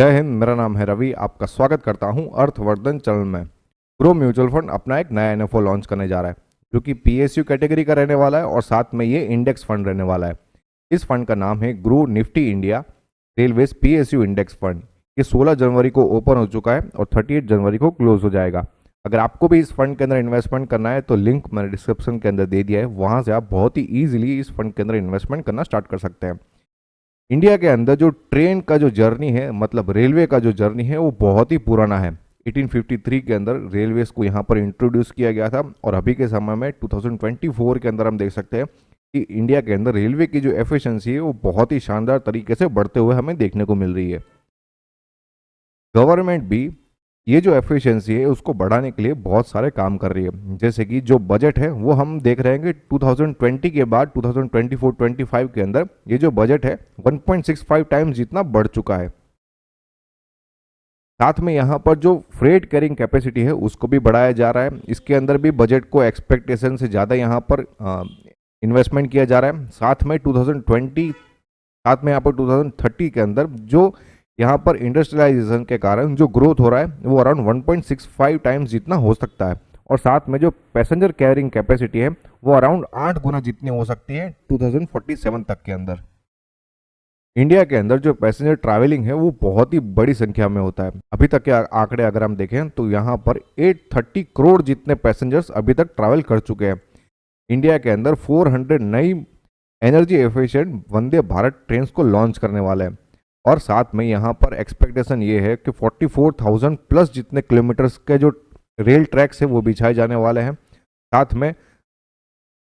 जय हिंद। मेरा नाम है रवि। आपका स्वागत करता हूं अर्थवर्धन चैनल में। ग्रो म्यूचुअल फंड अपना एक नया एनएफओ लॉन्च करने जा रहा है जो कि पीएसयू कैटेगरी का रहने वाला है और साथ में ये इंडेक्स फंड रहने वाला है। इस फंड का नाम है grow Nifty India railways PSU index fund. ये 16 जनवरी को ओपन हो चुका है और 38 जनवरी को क्लोज हो जाएगा। अगर आपको भी इस फंड के अंदर इन्वेस्टमेंट करना है तो लिंक मैंने डिस्क्रिप्शन के अंदर दे दिया है, वहाँ से आप बहुत ही ईजिली इस फंड के अंदर इन्वेस्टमेंट करना स्टार्ट कर सकते हैं। इंडिया के अंदर जो ट्रेन का जो जर्नी है, मतलब रेलवे का जो जर्नी है, वो बहुत ही पुराना है। 1853 के अंदर रेलवेज को यहाँ पर इंट्रोड्यूस किया गया था और अभी के समय में 2024 के अंदर हम देख सकते हैं कि इंडिया के अंदर रेलवे की जो एफिशिएंसी है वो बहुत ही शानदार तरीके से बढ़ते हुए हमें देखने को मिल रही है। गवर्नमेंट भी ये जो एफिशिएंसी है उसको बढ़ाने के लिए बहुत सारे काम कर रही है। जैसे कि जो बजट है वो हम देख रहे हैं कि 2020 के बाद 2024-25 के अंदर ये जो बजट है 1.65 टाइम्स जितना बढ़ चुका है। साथ में यहाँ पर जो फ्रेट कैरिंग कैपेसिटी है उसको भी बढ़ाया जा रहा है। इसके अंदर भी बजट को एक्सपेक्टेशन से ज़्यादा यहाँ पर इन्वेस्टमेंट किया जा रहा है। साथ में 2020 साथ में यहाँ पर 2030 के अंदर जो यहाँ पर इंडस्ट्रियलाइजेशन के कारण जो ग्रोथ हो रहा है वो अराउंड 1.65 टाइम्स जितना हो सकता है। और साथ में जो पैसेंजर कैरिंग कैपेसिटी है वो अराउंड 8 गुना जितनी हो सकती है 2047 तक के अंदर। इंडिया के अंदर जो पैसेंजर ट्रैवलिंग है वो बहुत ही बड़ी संख्या में होता है। अभी तक के आंकड़े अगर हम देखें तो यहाँ पर 830 करोड़ जितने पैसेंजर्स अभी तक ट्रैवल कर चुके हैं। इंडिया के अंदर 400 नई energy efficient Vande Bharat train को लॉन्च करने वाले हैं। और साथ में यहाँ पर एक्सपेक्टेशन ये है कि 44,000 प्लस जितने किलोमीटर्स के जो रेल ट्रैक्स है वो बिछाए जाने वाले हैं। साथ में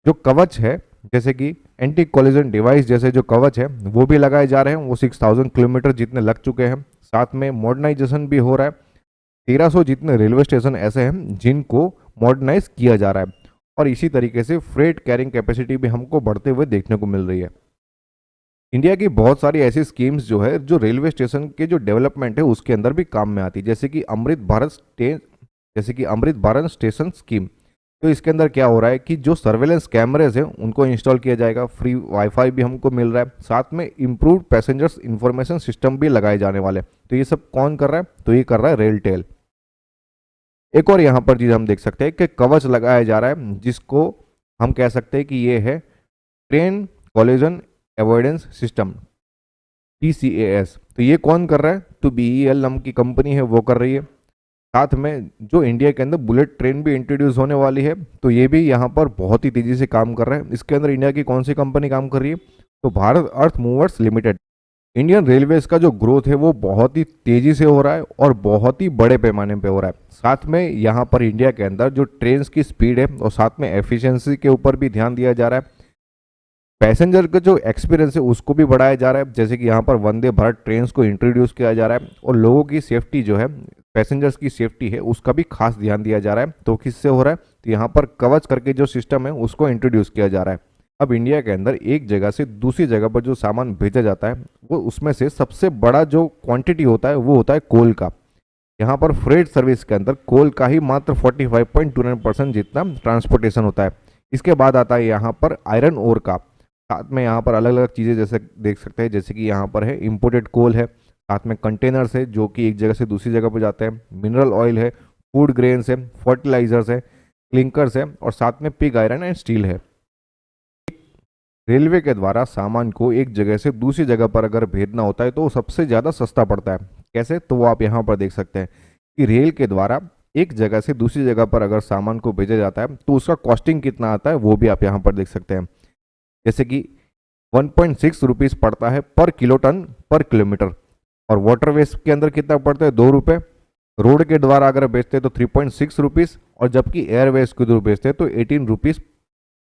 जो कवच है, जैसे कि एंटी कोलिजन डिवाइस जैसे जो कवच है वो भी लगाए जा रहे हैं, वो 6,000 किलोमीटर जितने लग चुके हैं। साथ में मॉडर्नाइजेशन भी हो रहा है। 1300 जितने रेलवे स्टेशन ऐसे हैं जिनको मॉडर्नाइज किया जा रहा है। और इसी तरीके से फ्रेट कैरिंग कैपेसिटी भी हमको बढ़ते हुए देखने को मिल रही है। इंडिया की बहुत सारी ऐसी स्कीम्स जो है जो रेलवे स्टेशन के जो डेवलपमेंट है उसके अंदर भी काम में आती है, जैसे कि अमृत भारत स्टेशन स्कीम। तो इसके अंदर क्या हो रहा है कि जो सर्वेलेंस कैमरेज हैं उनको इंस्टॉल किया जाएगा, फ्री वाईफाई भी हमको मिल रहा है, साथ में इम्प्रूव्ड पैसेंजर्स इंफॉर्मेशन सिस्टम भी लगाए जाने वाले। तो ये सब कौन कर रहा है? तो ये कर रहा है रेलटेल। एक और यहाँ पर चीज़ हम देख सकते हैं कि कवच लगाया जा रहा है जिसको हम कह सकते हैं कि ये है train collision avoidance system, TCAS। तो ये कौन कर रहा है? तो BEL नाम की कंपनी है वो कर रही है। साथ में जो इंडिया के अंदर बुलेट ट्रेन भी इंट्रोड्यूस होने वाली है तो ये भी यहाँ पर बहुत ही तेज़ी से काम कर रहा है। इसके अंदर इंडिया की कौन सी कंपनी काम कर रही है? तो भारत अर्थ मूवर्स लिमिटेड। इंडियन रेलवेज का जो ग्रोथ है वो बहुत ही तेज़ी से हो रहा है और बहुत ही बड़े पैमाने पे हो रहा है। साथ में यहाँ पर इंडिया के अंदर जो ट्रेन की स्पीड है और साथ में एफिशिएंसी के ऊपर भी ध्यान दिया जा रहा है। पैसेंजर का जो एक्सपीरियंस है उसको भी बढ़ाया जा रहा है, जैसे कि यहाँ पर वंदे भारत ट्रेन को इंट्रोड्यूस किया जा रहा है और लोगों की सेफ्टी जो है, पैसेंजर्स की सेफ्टी है, उसका भी खास ध्यान दिया जा रहा है। तो किससे हो रहा है? तो यहाँ पर कवच करके जो सिस्टम है उसको इंट्रोड्यूस किया जा रहा है। अब इंडिया के अंदर एक जगह से दूसरी जगह पर जो सामान भेजा जाता है वो उसमें से सबसे बड़ा जो क्वांटिटी होता है वो होता है कोल का। यहाँ पर फ्रेट सर्विस के अंदर कोल का ही मात्र 45.29% जितना ट्रांसपोर्टेशन होता है। इसके बाद आता है यहाँ पर आयरन ओर का। साथ में यहाँ पर अलग अलग चीज़ें जैसे देख सकते हैं, जैसे कि यहाँ पर है इम्पोर्टेड कोल है, साथ में कंटेनर्स है जो कि एक जगह से दूसरी जगह पर जाते हैं, मिनरल ऑयल है, फूड ग्रेन्स है, फर्टिलाइजर्स है, क्लिंकर्स है और साथ में पिग आयरन एंड स्टील है। रेलवे के द्वारा सामान को एक जगह से दूसरी जगह पर अगर भेजना होता है तो सबसे ज़्यादा सस्ता पड़ता है। कैसे? तो वो आप यहाँ पर देख सकते हैं कि रेल के द्वारा एक जगह से दूसरी जगह पर अगर सामान को भेजा जाता है तो उसका कॉस्टिंग कितना आता है वो भी आप यहाँ पर देख सकते हैं। जैसे कि 1.6 रुपीज़ पड़ता है पर किलो टन पर किलोमीटर। और वाटरवेज के अंदर कितना पड़ता है? 2 रुपये। रोड के द्वारा अगर बेचते हैं तो 3.6 रुपीज़ और जबकि एयरवेज के द्वारा बेचते हैं तो 18 रुपीज़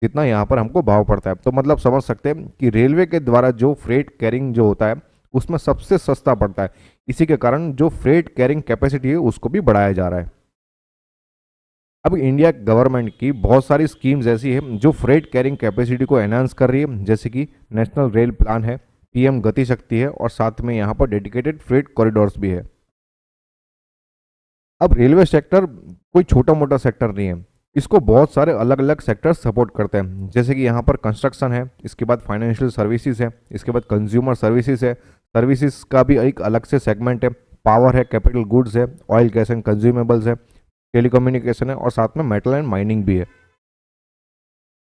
जितना यहाँ पर हमको भाव पड़ता है। तो मतलब समझ सकते हैं कि रेलवे के द्वारा जो फ्रेट कैरिंग जो होता है उसमें सबसे सस्ता पड़ता है। इसी के कारण जो फ्रेट कैरिंग कैपेसिटी है उसको भी बढ़ाया जा रहा है। अब इंडिया गवर्नमेंट की बहुत सारी स्कीम्स ऐसी है जो फ्रेट कैरिंग कैपेसिटी को एनहांस कर रही है, जैसे कि नेशनल रेल प्लान है, PM गति शक्ति है और साथ में यहाँ पर डेडिकेटेड फ्रेट कॉरिडोर्स भी है। अब रेलवे सेक्टर कोई छोटा मोटा सेक्टर नहीं है, इसको बहुत सारे अलग अलग सेक्टर सपोर्ट करते हैं। जैसे कि यहाँ पर कंस्ट्रक्शन है, इसके बाद फाइनेंशियल सर्विसेज है, इसके बाद कंज्यूमर सर्विसेज है, सर्विसेज का भी एक अलग से सेगमेंट है, पावर है, कैपिटल गुड्स है, ऑयल गैस एंड कंज्यूमेबल्स है, टेलीकम्युनिकेशन है और साथ में मेटल एंड माइनिंग भी है।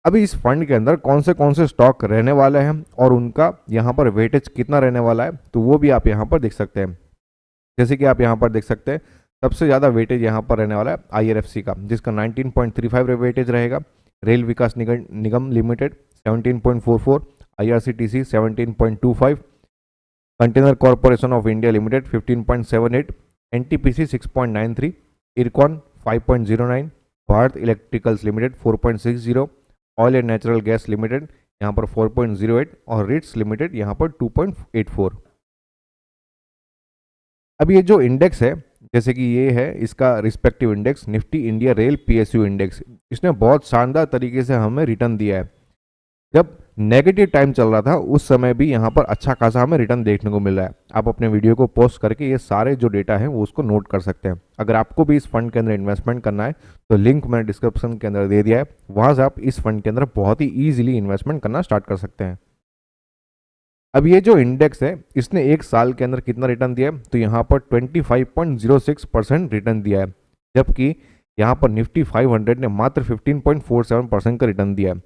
अभी इस फंड के अंदर कौन से स्टॉक रहने वाले हैं और उनका यहाँ पर वेटेज कितना रहने वाला है, तो वो भी आप यहाँ पर देख सकते हैं। जैसे कि आप यहाँ पर देख सकते हैं, सबसे ज़्यादा वेटेज यहाँ पर रहने वाला है IRFC का, जिसका 19.35 वेटेज रहेगा। Rail Vikas Nigam limited 17.44, IRCTC 17.25, container corporation of India limited 15.78, NTPC 6.93, IRCON 5.09, Bharat electricals limited 4.60, oil and natural gas limited यहाँ पर 4.08 और रिट्स लिमिटेड यहाँ पर 2.84। अब ये जो इंडेक्स है, जैसे कि ये है इसका respective index Nifty India rail PSU index, इसने बहुत शानदार तरीके से हमें रिटर्न दिया है। जब नेगेटिव टाइम चल रहा था उस समय भी यहाँ पर अच्छा खासा हमें रिटर्न देखने को मिल रहा है। आप अपने वीडियो को पोस्ट करके ये सारे जो डेटा है वो उसको नोट कर सकते हैं। अगर आपको भी इस फंड के अंदर इन्वेस्टमेंट करना है तो लिंक मैंने डिस्क्रिप्शन के अंदर दे दिया है, वहाँ से आप इस फंड के अंदर बहुत ही ईजिली इन्वेस्टमेंट करना स्टार्ट कर सकते हैं। अब ये जो इंडेक्स है इसने एक साल के अंदर कितना रिटर्न दिया है, तो यहाँ पर 25.06% रिटर्न दिया है, जबकि यहाँ पर निफ्टी 500 ने मात्र 15.47% का रिटर्न दिया है।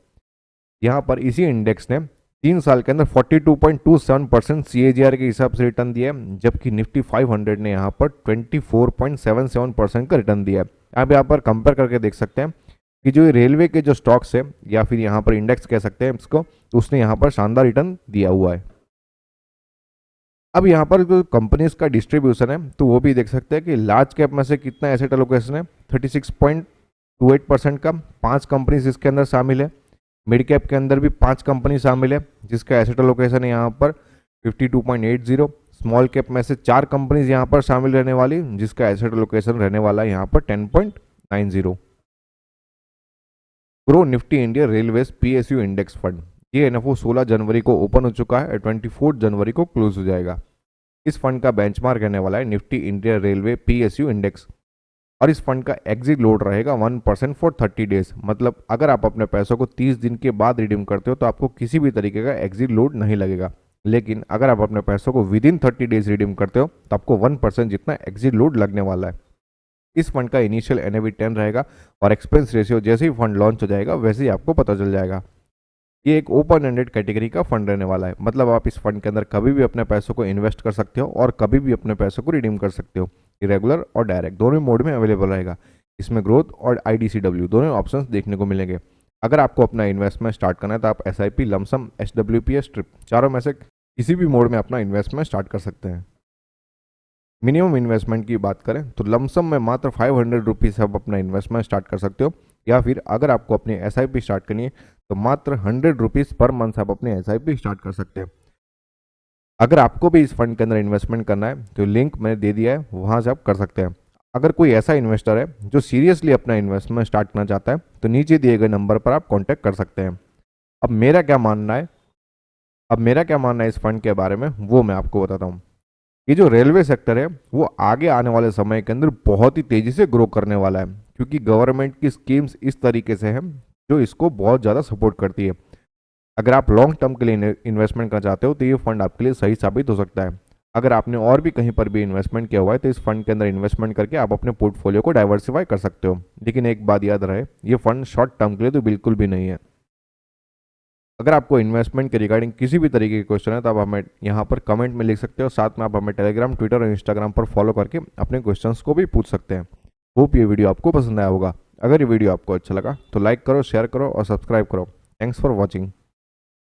यहाँ पर इसी इंडेक्स ने 3 साल के अंदर 42.27% CAGR के हिसाब से रिटर्न दिया है, जबकि निफ्टी 500 ने यहाँ पर 24.77% का रिटर्न दिया है। आप यहाँ पर कंपेयर करके देख सकते हैं कि जो रेलवे के जो स्टॉक्स है या फिर यहाँ पर इंडेक्स कह सकते हैं इसको, तो उसने यहाँ पर शानदार रिटर्न दिया हुआ है। अब यहाँ पर जो कंपनीज का डिस्ट्रीब्यूशन है तो वो भी देख सकते हैं कि लार्ज कैप में से कितना एसेट एलोकेशन है, 36.28% का 5 कंपनीज इसके अंदर शामिल है। मिड कैप के अंदर भी 5 कंपनी शामिल है जिसका एसेट एलोकेशन है यहाँ पर 52.80। स्मॉल कैप में से 4 कंपनीज यहाँ पर शामिल रहने वाली जिसका एसेट एलोकेशन रहने वाला है यहाँ पर 10.90। Grow Nifty India railways PSU index fund, ये NFO 16 जनवरी को ओपन हो चुका है, 24 जनवरी को क्लोज हो जाएगा। इस फंड का बेंचमार्क रहने वाला है Nifty India railway PSU index और इस फंड का एग्जिट लोड रहेगा 1% फॉर 30 डेज। मतलब अगर आप अपने पैसों को 30 दिन के बाद रिडीम करते हो तो आपको किसी भी तरीके का एग्जिट लोड नहीं लगेगा, लेकिन अगर आप अपने पैसों को विदिन 30 डेज रिडीम करते हो तो आपको 1% जितना एग्जिट लोड लगने वाला है। इस फंड का इनिशियल NAV 10 रहेगा और एक्सपेंस रेशियो जैसे ही फंड लॉन्च हो जाएगा वैसे ही आपको पता चल जाएगा। ये एक ओपन एंडेड कैटेगरी का फंड रहने वाला है, मतलब आप इस फंड के अंदर कभी भी अपने पैसों को इन्वेस्ट कर सकते हो और कभी भी अपने पैसों को रिडीम कर सकते हो। रेगुलर और डायरेक्ट दोनों मोड में अवेलेबल रहेगा। इसमें ग्रोथ और IDCW दोनों ऑप्शंस देखने को मिलेंगे। अगर आपको अपना इन्वेस्टमेंट स्टार्ट करना है तो आप SIP, लमसम, SWPS, ट्रिप चारों में से किसी भी मोड में अपना इन्वेस्टमेंट स्टार्ट कर सकते हैं। मिनिमम इन्वेस्टमेंट की बात करें तो लमसम में मात्र 500 रुपीज़ आप अपना इन्वेस्टमेंट स्टार्ट कर सकते हो, या फिर अगर आपको अपनी SIP स्टार्ट करनी है तो मात्र 100 रुपीज़ पर मंथ आप अपने SIP स्टार्ट कर सकते हैं। अगर आपको भी इस फंड के अंदर इन्वेस्टमेंट करना है तो लिंक मैंने दे दिया है, वहाँ से आप कर सकते हैं। अगर कोई ऐसा इन्वेस्टर है जो सीरियसली अपना इन्वेस्टमेंट स्टार्ट करना चाहता है तो नीचे दिए गए नंबर पर आप कॉन्टैक्ट कर सकते हैं। अब मेरा क्या मानना है इस फंड के बारे में वो मैं आपको बताता हूँ। ये जो रेलवे सेक्टर है वो आगे आने वाले समय के अंदर बहुत ही तेज़ी से ग्रो करने वाला है, क्योंकि गवर्नमेंट की स्कीम्स इस तरीके से हैं जो इसको बहुत ज़्यादा सपोर्ट करती है। अगर आप लॉन्ग टर्म के लिए इन्वेस्टमेंट करना चाहते हो तो ये फंड आपके लिए सही साबित हो सकता है। अगर आपने और भी कहीं पर भी इन्वेस्टमेंट किया हुआ है तो इस फंड के अंदर इन्वेस्टमेंट करके आप अपने पोर्टफोलियो को डाइवर्सिफाई कर सकते हो। लेकिन एक बात याद रहे, ये फंड शॉर्ट टर्म के लिए तो बिल्कुल भी नहीं है। अगर आपको इन्वेस्टमेंट के रिगार्डिंग किसी भी तरीके के क्वेश्चन है तो आप हमें यहाँ पर कमेंट में लिख सकते हो। साथ में आप हमें टेलीग्राम, ट्विटर और इंस्टाग्राम पर फॉलो करके अपने क्वेश्चंस को भी पूछ सकते हैं। होप ये वीडियो आपको पसंद आया होगा। अगर ये वीडियो आपको अच्छा लगा तो लाइक करो, शेयर करो और सब्सक्राइब करो। Thanks for watching.